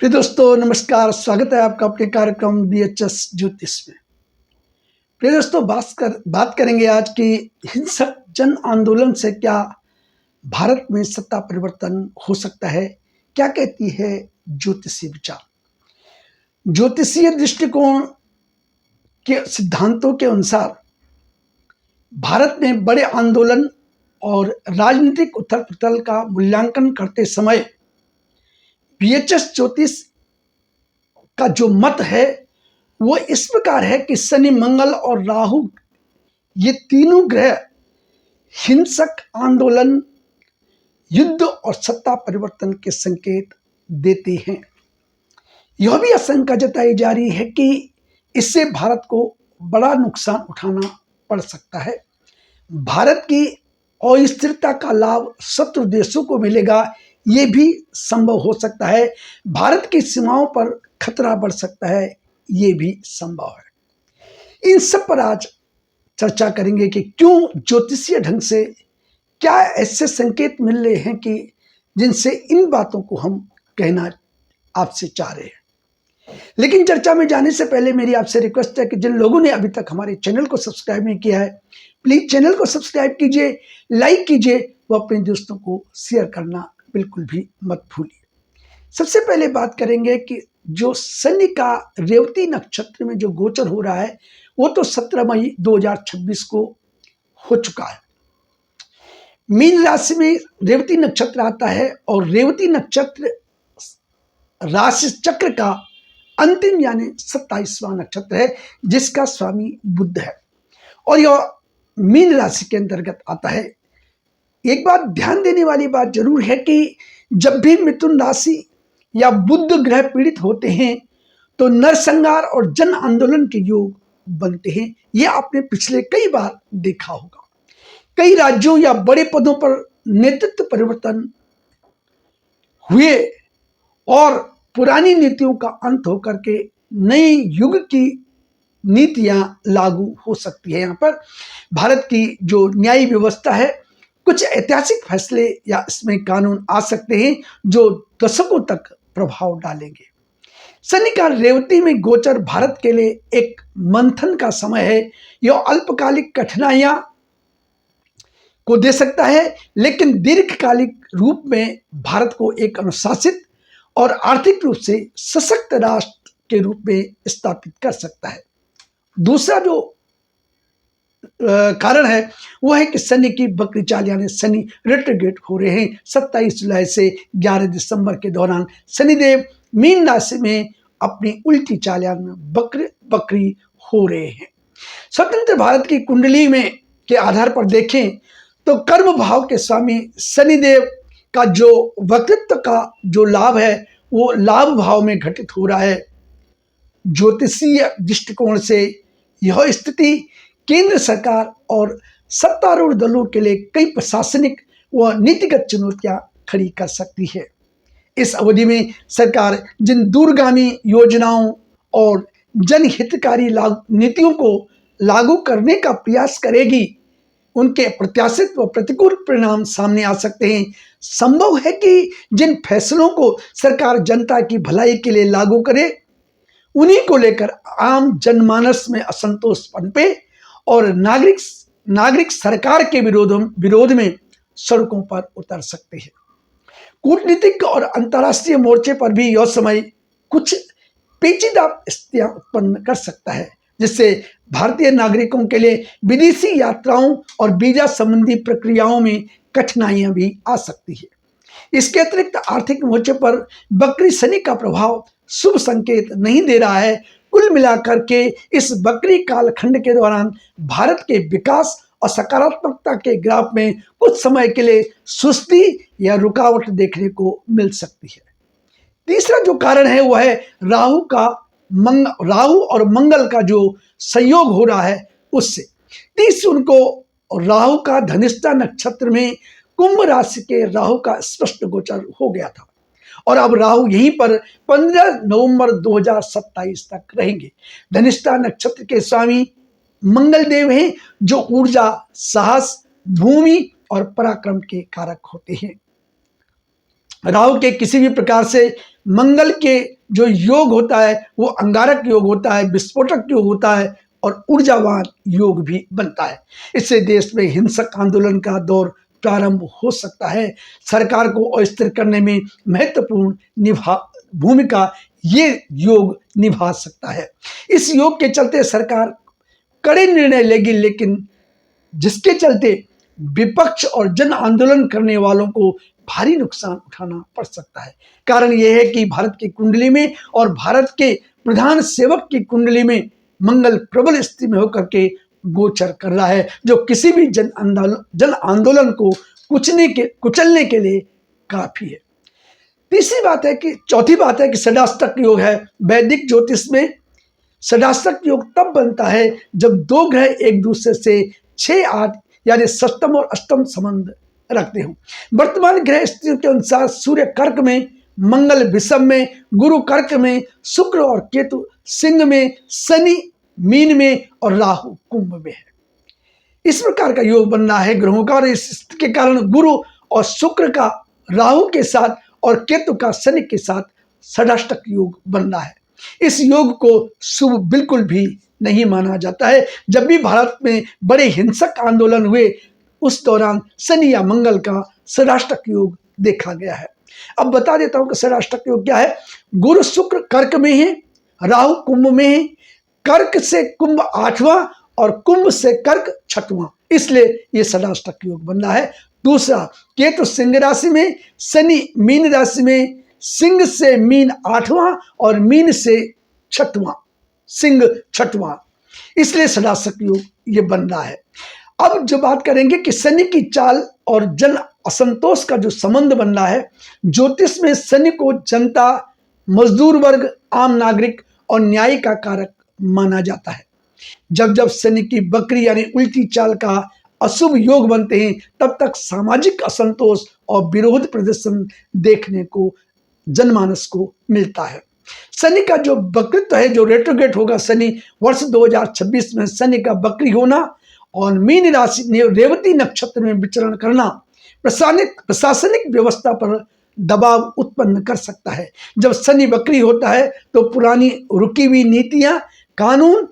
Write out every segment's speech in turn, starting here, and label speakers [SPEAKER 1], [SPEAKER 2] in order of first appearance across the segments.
[SPEAKER 1] प्रिय दोस्तों नमस्कार। स्वागत है आपका अपने कार्यक्रम बीएचएस ज्योतिष में। प्रिय दोस्तों बात करेंगे आज की हिंसक जन आंदोलन से क्या भारत में सत्ता परिवर्तन हो सकता है, क्या कहती है ज्योतिषीय विचार। ज्योतिषीय दृष्टिकोण के सिद्धांतों के अनुसार भारत में बड़े आंदोलन और राजनीतिक उथल पुथल का मूल्यांकन करते समय बीएचएस ज्योतिष का जो मत है वो इस प्रकार है कि शनि, मंगल और राहु ये तीनों ग्रह हिंसक आंदोलन, युद्ध और सत्ता परिवर्तन के संकेत देते हैं। यह भी आशंका जताई जा रही है कि इससे भारत को बड़ा नुकसान उठाना पड़ सकता है। भारत की अस्थिरता का लाभ शत्रु देशों को मिलेगा, ये भी संभव हो सकता है। भारत की सीमाओं पर खतरा बढ़ सकता है, ये भी संभव है। इन सब पर आज चर्चा करेंगे कि क्यों ज्योतिषीय ढंग से क्या ऐसे संकेत मिल रहे हैं कि जिनसे इन बातों को हम कहना आपसे चाह रहे हैं। लेकिन चर्चा में जाने से पहले मेरी आपसे रिक्वेस्ट है कि जिन लोगों ने अभी तक हमारे चैनल को सब्सक्राइब नहीं किया है, प्लीज चैनल को सब्सक्राइब कीजिए, लाइक कीजिए, वो अपने दोस्तों को शेयर करना बिल्कुल भी मत भूलिए। सबसे पहले बात करेंगे कि जो शनि का रेवती नक्षत्र में जो गोचर हो रहा है वो तो 17 मई 2026 को हो चुका है। मीन राशि में रेवती नक्षत्र आता है और रेवती नक्षत्र राशि चक्र का अंतिम यानी 27वां नक्षत्र है, जिसका स्वामी बुध है और यह मीन राशि के अंतर्गत आता है। एक बात ध्यान देने वाली बात जरूर है कि जब भी मिथुन राशि या बुध ग्रह पीड़ित होते हैं तो नरसंहार और जन आंदोलन के योग बनते हैं। यह आपने पिछले कई बार देखा होगा। कई राज्यों या बड़े पदों पर नेतृत्व परिवर्तन हुए और पुरानी नीतियों का अंत होकर के नए युग की नीतियां लागू हो सकती है। यहाँ पर भारत की जो न्याय व्यवस्था है, कुछ ऐतिहासिक फैसले या इसमें कानून आ सकते हैं जो दशकों तक प्रभाव डालेंगे। शनि का रेवती में गोचर भारत के लिए एक मंथन का समय है। यह अल्पकालिक कठिनाइयां को दे सकता है, लेकिन दीर्घकालिक रूप में भारत को एक अनुशासित और आर्थिक रूप से सशक्त राष्ट्र के रूप में स्थापित कर सकता है। दूसरा जो कारण है वह है कि शनि की बकरी चाल यानी शनि रेट्रोग्रेड हो रहे हैं। 27 जुलाई से 11 दिसंबर के दौरान शनिदेव मीन राशि में अपनी उल्टी चाल यानी बकरी हो रहे हैं। स्वतंत्र भारत की कुंडली में के आधार पर देखें तो कर्म भाव के स्वामी शनिदेव का जो वक्तृत्व का जो लाभ है वो लाभ भाव में घटित हो रहा है। ज्योतिषीय दृष्टिकोण से यह स्थिति केंद्र सरकार और सत्तारूढ़ दलों के लिए कई प्रशासनिक व नीतिगत चुनौतियां खड़ी कर सकती है। इस अवधि में सरकार जिन दूरगामी योजनाओं और जनहितकारी नीतियों को लागू करने का प्रयास करेगी, उनके प्रत्याशित व प्रतिकूल परिणाम सामने आ सकते हैं। संभव है कि जिन फैसलों को सरकार जनता की भलाई के लिए लागू करे, उन्हीं को लेकर आम जनमानस में असंतोष पनपे और नागरिक सरकार के विरोध में सड़कों पर उतर सकते हैं। कूटनीतिक और अंतर्राष्ट्रीय मोर्चे पर भी यह समय कुछ पेचीदा स्थितियां उत्पन्न कर सकता है, जिससे भारतीय नागरिकों के लिए विदेशी यात्राओं और वीजा संबंधी प्रक्रियाओं में कठिनाइयां भी आ सकती है। इसके अतिरिक्त आर्थिक मोर्चे पर बकरी शनि का प्रभाव शुभ संकेत नहीं दे रहा है। कुल मिलाकर के इस बकरी कालखंड के दौरान भारत के विकास और सकारात्मकता के ग्राफ में कुछ समय के लिए सुस्ती या रुकावट देखने को मिल सकती है। तीसरा जो कारण है वह है राहु और मंगल का जो संयोग हो रहा है उससे। 30 जून को राहु का धनिष्ठा नक्षत्र में कुंभ राशि के राहु का स्पष्ट गोचर हो गया था और अब राहु यहीं पर 15 नवंबर 2027 तक रहेंगे। धनिष्ठा नक्षत्र के स्वामी मंगल देव हैं जो ऊर्जा, साहस, भूमि और पराक्रम के कारक होते हैं। राहु के किसी भी प्रकार से मंगल के जो योग होता है वो अंगारक योग होता है, विस्फोटक योग होता है और ऊर्जावान योग भी बनता है। इससे देश में हिंसक आंदोलन का दौर प्रारंभ हो सकता है। सरकार को अस्थिर करने में महत्वपूर्ण भूमिका ये योग निभा सकता है। इस योग के चलते सरकार कड़े निर्णय लेगी, लेकिन जिसके चलते विपक्ष और जन आंदोलन करने वालों को भारी नुकसान उठाना पड़ सकता है। कारण यह है कि भारत की कुंडली में और भारत के प्रधान सेवक की कुंडली में मंगल प्रबल स्थिति में होकर के गोचर कर रहा है, जो किसी भी जन आंदोलन को कुचलने के लिए काफी है। चौथी बात है कि षडाष्टक योग है। वैदिक ज्योतिष में षडाष्टक योग तब बनता है जब दो ग्रह एक दूसरे से 6-8 यानी सप्तम और अष्टम संबंध रखते हो। वर्तमान ग्रह स्थितियों के अनुसार सूर्य कर्क में, मंगल वृषभ में, गुरु कर्क में, शुक्र और केतु सिंह में, शनि मीन में और राहु कुंभ में है। इस प्रकार का योग बनना है ग्रहों का, और इस स्थिति के कारण गुरु और शुक्र का राहु के साथ और केतु का शनि के साथ षडाष्टक योग बनना है। इस योग को शुभ बिल्कुल भी नहीं माना जाता है। जब भी भारत में बड़े हिंसक आंदोलन हुए उस दौरान शनि या मंगल का षडाष्टक योग देखा गया है। अब बता देता हूं कि षडाष्टक योग क्या है। गुरु शुक्र कर्क में है, राहु कुंभ में है, कर्क से कुंभ 8वां और कुंभ से कर्क 6वां, इसलिए यह षडाष्टक योग बनना है। दूसरा, केतु सिंह राशि में, शनि मीन राशि में, सिंह से मीन 8वां और मीन से 6वां, सिंह 6वां, इसलिए षडाष्टक योग ये बन रहा है। अब जो बात करेंगे कि शनि की चाल और जन असंतोष का जो संबंध बन रहा है, ज्योतिष में शनि को जनता, मजदूर वर्ग, आम नागरिक और न्याय का कारक माना जाता है। जब जब शनि की बकरी यानी उल्टी चाल का अशुभ योग बनते हैं, तब तक सामाजिक असंतोष और विरोध प्रदर्शन देखने को जनमानस को मिलता है। शनि का जो वक्रित्व है, जो रेट्रोग्रेड होगा शनि, वर्ष 2026 में शनि का वक्री होना और मीन राशि रेवती नक्षत्र में विचरण करना प्रशासनिक व्यवस्था पर दबाव उत्पन्न कर सकता है। जब शनि वक्री होता है तो पुरानी रुकी हुई नीतियां, कानून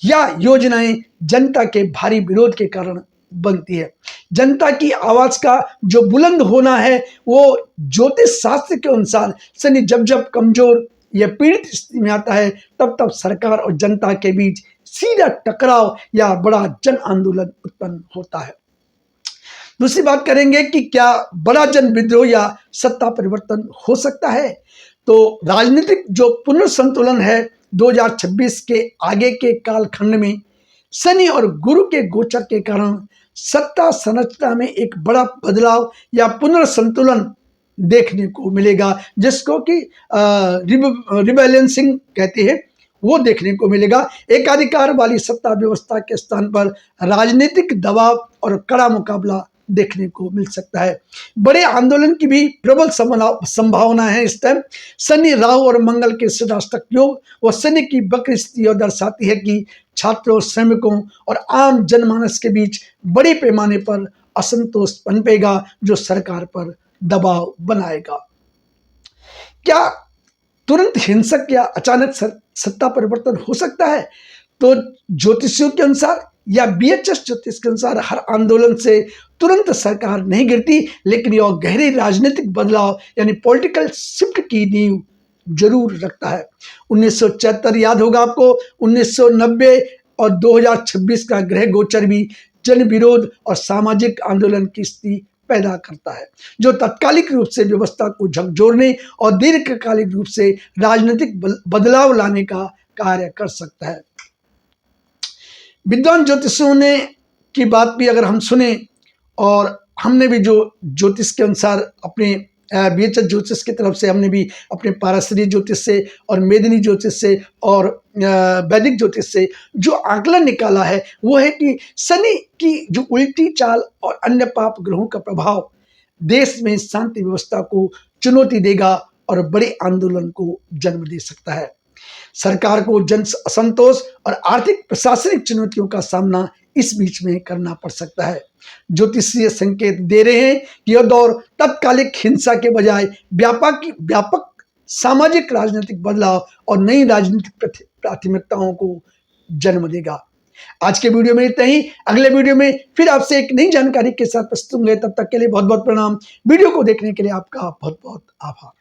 [SPEAKER 1] या योजनाएं जनता के भारी विरोध के कारण बनती है। जनता की आवाज का जो बुलंद होना है, वो ज्योतिष शास्त्र के अनुसार शनि जब जब कमजोर या पीड़ित स्थिति में आता है, तब तब सरकार और जनता के बीच सीधा टकराव या बड़ा जन आंदोलन उत्पन्न होता है। दूसरी बात करेंगे कि क्या बड़ा जन विद्रोह या सत्ता परिवर्तन हो सकता है। तो राजनीतिक जो पुनर्संतुलन है 2026 के आगे के कालखंड में शनि और गुरु के गोचर के कारण सत्ता संरचना में एक बड़ा बदलाव या पुनर्संतुलन देखने को मिलेगा, जिसको कि रिबैलेंसिंग कहते हैं, वो देखने को मिलेगा। एकाधिकार वाली सत्ता व्यवस्था के स्थान पर राजनीतिक दबाव और कड़ा मुकाबला देखने को मिल सकता है। बड़े आंदोलन की भी प्रबल संभावना है इस टाइम। शनि, राहु और मंगल के षडाष्टक योग और शनि की वक्र स्थिति दर्शाती है कि छात्रों, श्रमिकों और आम जनमानस के बीच बड़े पैमाने पर असंतोष पनपेगा, जो सरकार पर दबाव बनाएगा। क्या तुरंत हिंसक या अचानक सत्ता परिवर्तन हो सकता है? तो ज्योतिषियों के अनुसार या बीएचएस ज्योतिष के अनुसार हर आंदोलन से तुरंत सरकार नहीं गिरती, लेकिन यह गहरे राजनीतिक बदलाव यानी पॉलिटिकल शिफ्ट की नींव जरूर रखता है। 1974 याद होगा आपको, 1990 और 2026 का ग्रह गोचर भी जन विरोध और सामाजिक आंदोलन की स्थिति पैदा करता है, जो तात्कालिक रूप से व्यवस्था को झकझोरने और दीर्घकालिक रूप से राजनीतिक बदलाव लाने का कार्य कर सकता है। विद्वान ज्योतिषियों ने की बात भी अगर हम सुने, और हमने भी जो ज्योतिष के अनुसार अपने बीएचएस ज्योतिष की तरफ से हमने भी अपने पारस्परिक ज्योतिष से और मेदिनी ज्योतिष से और वैदिक ज्योतिष से जो आकलन निकाला है, वो है कि शनि की जो उल्टी चाल और अन्य पाप ग्रहों का प्रभाव देश में शांति व्यवस्था को चुनौती देगा और बड़े आंदोलन को जन्म दे सकता है। सरकार को जन असंतोष और आर्थिक प्रशासनिक चुनौतियों का सामना इस बीच में करना पड़ सकता है। ज्योतिषीय संकेत दे रहे हैं कि यह दौर तत्कालिक हिंसा के बजाय व्यापक सामाजिक राजनीतिक बदलाव और नई राजनीतिक प्राथमिकताओं को जन्म देगा। आज के वीडियो में इतना ही। अगले वीडियो में फिर आपसे एक नई जानकारी के साथ प्रस्तुत होंगे। तब तक के लिए बहुत बहुत प्रणाम। वीडियो को देखने के लिए आपका बहुत बहुत आभार।